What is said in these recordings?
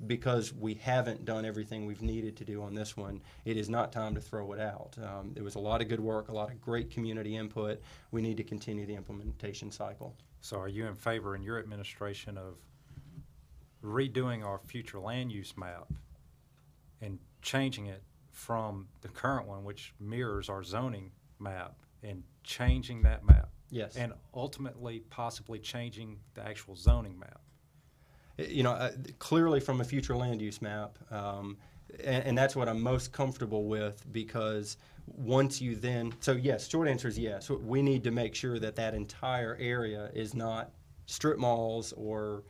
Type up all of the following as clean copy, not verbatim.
because we haven't done everything we've needed to do on this one, it is not time to throw it out. There was a lot of good work, a lot of great community input. We need to continue the implementation cycle. So are you in favor in your administration of redoing our future land use map and changing it from the current one, which mirrors our zoning map, and changing that map? Yes. And ultimately possibly changing the actual zoning map? You know, clearly from a future land use map, and that's what I'm most comfortable with, because once you then, so yes, short answer is yes. We need to make sure that that entire area is not strip malls or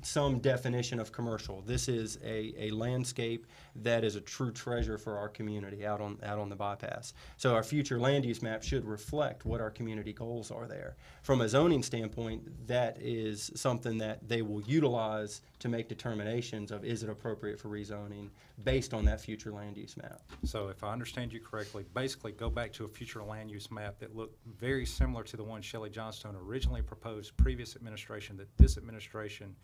some definition of commercial. This is a landscape that is a true treasure for our community out on the bypass. So our future land use map should reflect what our community goals are there. From a zoning standpoint, that is something that they will utilize to make determinations of, is it appropriate for rezoning based on that future land use map. So if I understand you correctly, basically go back to a future land use map that looked very similar to the one Shelley Johnstone originally proposed previous administration, that this administration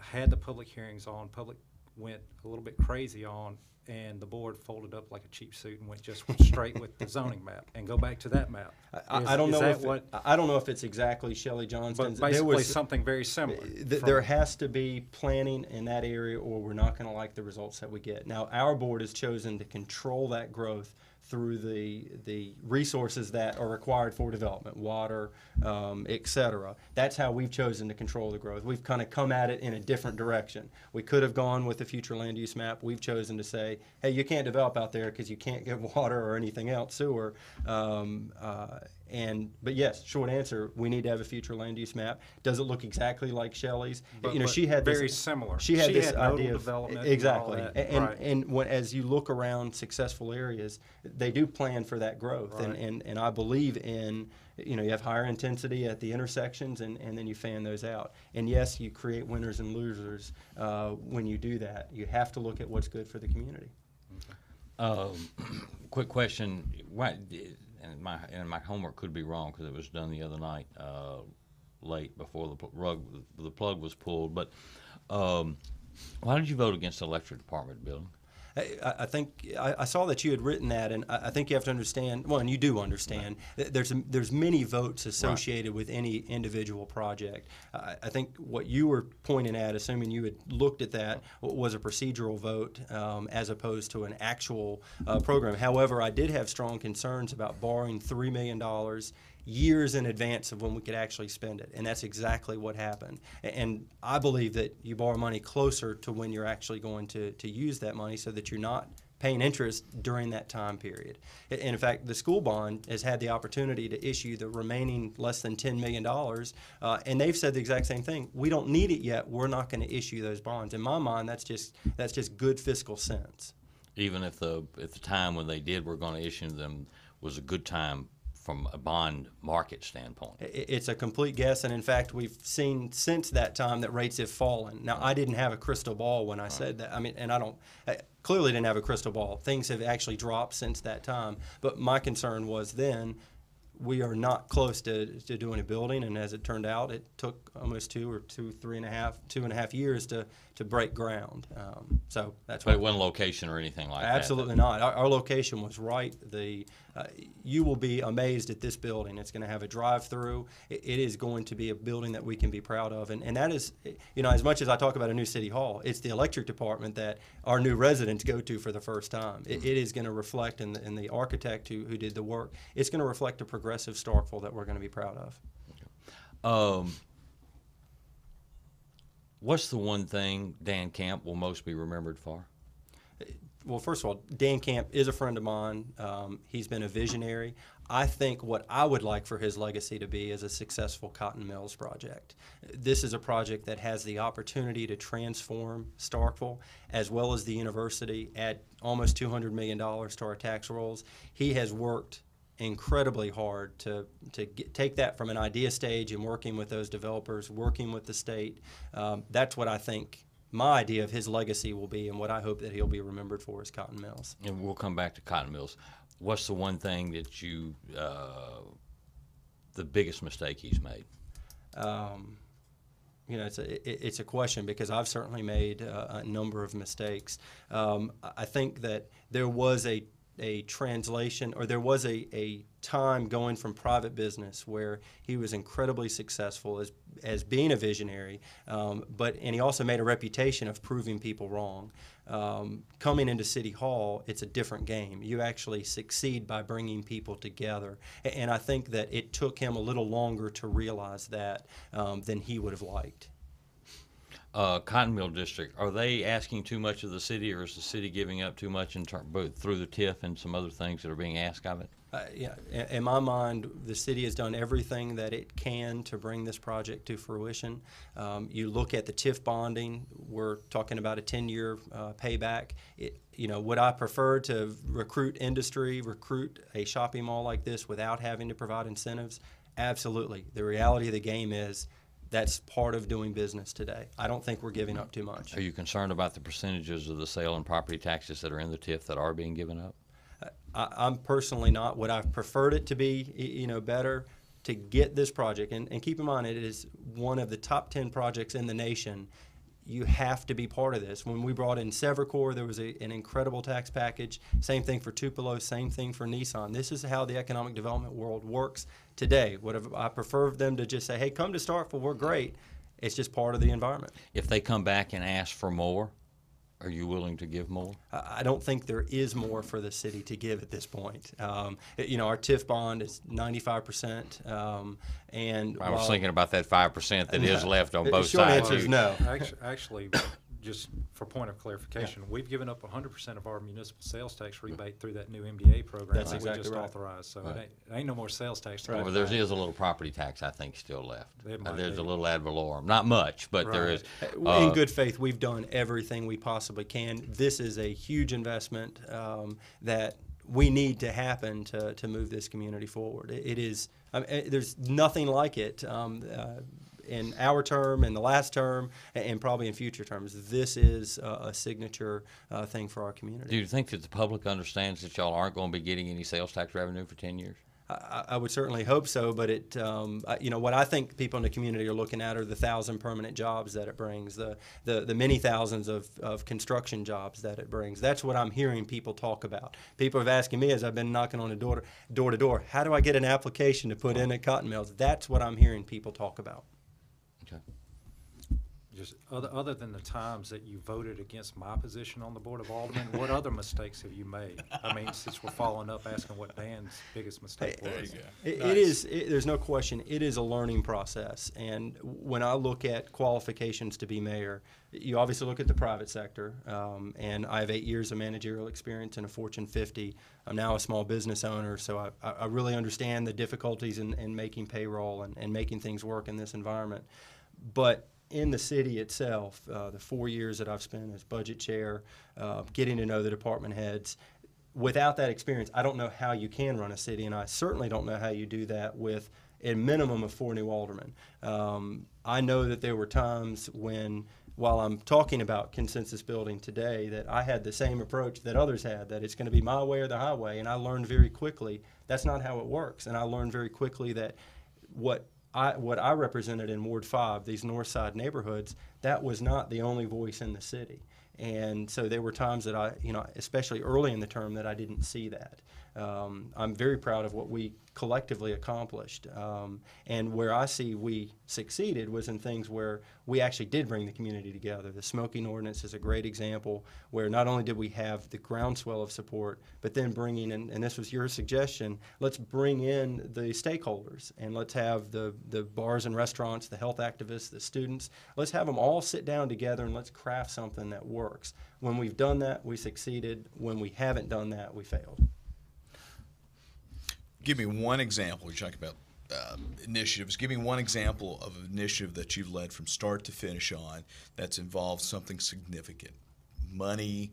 had the public hearings on, public went a little bit crazy on, and the board folded up like a cheap suit and went straight with the zoning map, and go back to that map. I don't know if it's exactly Shelley Johnston's. But basically something very similar. There has to be planning in that area, or we're not going to like the results that we get. Now, our board has chosen to control that growth through the resources that are required for development, water, et cetera. That's how we've chosen to control the growth. We've kind of come at it in a different direction. We could have gone with the future land use map. We've chosen to say, hey, you can't develop out there because you can't get water or anything else, sewer. But yes, short answer, we need to have a future land use map. Does it look exactly like Shelley's? She had very similar. She had this idea of development. Exactly. And as you look around successful areas, they do plan for that growth. Right. And I believe in, you have higher intensity at the intersections, and then you fan those out. And yes, you create winners and losers when you do that. You have to look at what's good for the community. Quick question. And my homework could be wrong because it was done the other night, late before the plug was pulled. But why did you vote against the electric department building? I think I saw that you had written that, and I think you have to understand. Well, and you do understand. Right. There's many votes associated with any individual project. I think what you were pointing at, assuming you had looked at that, was a procedural vote as opposed to an actual program. However, I did have strong concerns about borrowing $3 million years in advance of when we could actually spend it, and that's exactly what happened. And I believe that you borrow money closer to when you're actually going to use that money, so that you're not paying interest during that time period. And in fact, the school bond has had the opportunity to issue the remaining less than $10 million, and they've said the exact same thing. We don't need it yet. We're not going to issue those bonds. In my mind, that's just good fiscal sense. Even if the time when they were going to issue them was a good time from a bond market standpoint? It's a complete guess, and in fact, we've seen since that time that rates have fallen. Now, I didn't have a crystal ball when I said that. And I clearly didn't have a crystal ball. Things have actually dropped since that time, but my concern was then we are not close to doing a building, and as it turned out, it took almost 2.5 years to break ground. So that's why. But it wasn't location or anything like that. Absolutely not. Our location was right. You will be amazed at this building. It's going to have a drive-through. It is going to be a building that we can be proud of, and that is, as much as I talk about a new city hall, it's the electric department that our new residents go to for the first time. It is going to reflect in the architect who did the work. It's going to reflect a progressive Starkville that we're going to be proud of. What's the one thing Dan Camp will most be remembered for? Well, first of all, Dan Camp is a friend of mine. He's been a visionary. I think what I would like for his legacy to be is a successful cotton mills project. This is a project that has the opportunity to transform Starkville as well as the university, add almost $200 million to our tax rolls. He has worked incredibly hard to take that from an idea stage and working with those developers, working with the state. That's what I think my idea of his legacy will be, and what I hope that he'll be remembered for is cotton mills. And we'll come back to cotton mills. What's the one thing that the biggest mistake he's made? it's a question because I've certainly made a number of mistakes. I think that there was a translation, or there was a time going from private business where he was incredibly successful as being a visionary, and he also made a reputation of proving people wrong. Coming into City Hall, it's a different game. You actually succeed by bringing people together, and I think that it took him a little longer to realize that than he would have liked. Cotton Mill District, are they asking too much of the city, or is the city giving up too much both through the TIF and some other things that are being asked of it? Yeah, in my mind, the city has done everything that it can to bring this project to fruition. You look at the TIF bonding, we're talking about a 10-year payback. Would I prefer to recruit industry, recruit a shopping mall like this without having to provide incentives? Absolutely. The reality of the game is that's part of doing business today. I don't think we're giving up too much. Are you concerned about the percentages of the sale and property taxes that are in the TIF that are being given up? I'm personally not. Would I preferred it to be, better to get this project? And keep in mind, it is one of the top 10 projects in the nation. You have to be part of this. When we brought in Severcore, there was an incredible tax package. Same thing for Tupelo, same thing for Nissan. This is how the economic development world works today. Would I prefer them to just say, hey, come to Starkville, we're great. It's just part of the environment. If they come back and ask for more, are you willing to give more? I don't think there is more for the city to give at this point. Our TIF bond is 95%. And I was thinking about that 5% that is left on both short sides. answer is no. Actually, just for point of clarification, we've given up 100% of our municipal sales tax rebate through that new MDA program That's that exactly we just right. authorized. So it ain't no more sales tax. To Right. Well, there is a little property tax, I think, still left. It might There's be. a little ad valorem. Not much, but there is. In good faith, we've done everything we possibly can. This is a huge investment that we need to happen to move this community forward. It is. There's nothing like it in our term, in the last term, and probably in future terms. This is a signature thing for our community. Do you think that the public understands that y'all aren't going to be getting any sales tax revenue for 10 years? I would certainly hope so, but what I think people in the community are looking at are the 1,000 permanent jobs that it brings, the many thousands of construction jobs that it brings. That's what I'm hearing people talk about. People have asking me as I've been knocking on the door to door, how do I get an application to put in at cotton mills? That's what I'm hearing people talk about. Okay. Just other than the times that you voted against my position on the Board of Aldermen, what other mistakes have you made? I mean, since we're following up asking what Dan's biggest mistake was. There's no question, it is a learning process. And when I look at qualifications to be mayor, you obviously look at the private sector, and I have 8 years of managerial experience in a Fortune 50. I'm now a small business owner, so I really understand the difficulties in making payroll and making things work in this environment. But in the city itself, the 4 years that I've spent as budget chair, getting to know the department heads, without that experience, I don't know how you can run a city, and I certainly don't know how you do that with a minimum of 4 new aldermen. I know that there were times when, while I'm talking about consensus building today, that I had the same approach that others had, that it's going to be my way or the highway, and I learned very quickly that's not how it works. And I learned very quickly that what I represented in Ward 5, these north side neighborhoods, that was not the only voice in the city. And so there were times that I, especially early in the term, that I didn't see that. I'm very proud of what we collectively accomplished. And where I see we succeeded was in things where we actually did bring the community together. The smoking ordinance is a great example where not only did we have the groundswell of support, but then bringing in, and this was your suggestion, let's bring in the stakeholders and let's have the bars and restaurants, the health activists, the students, let's have them all sit down together and let's craft something that works. When we've done that, we succeeded. When we haven't done that, we failed. Give me one example. You talk about initiatives. Give me one example of an initiative that you've led from start to finish on that's involved something significant, money,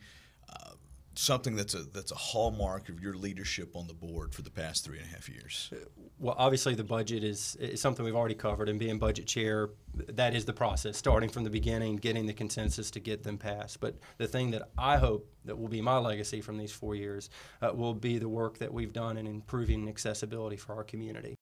something that's a hallmark of your leadership on the board for the past 3.5 years. Well, obviously the budget is something we've already covered, and being budget chair, that is the process, starting from the beginning, getting the consensus to get them passed. But the thing that I hope that will be my legacy from these 4 years will be the work that we've done in improving accessibility for our community.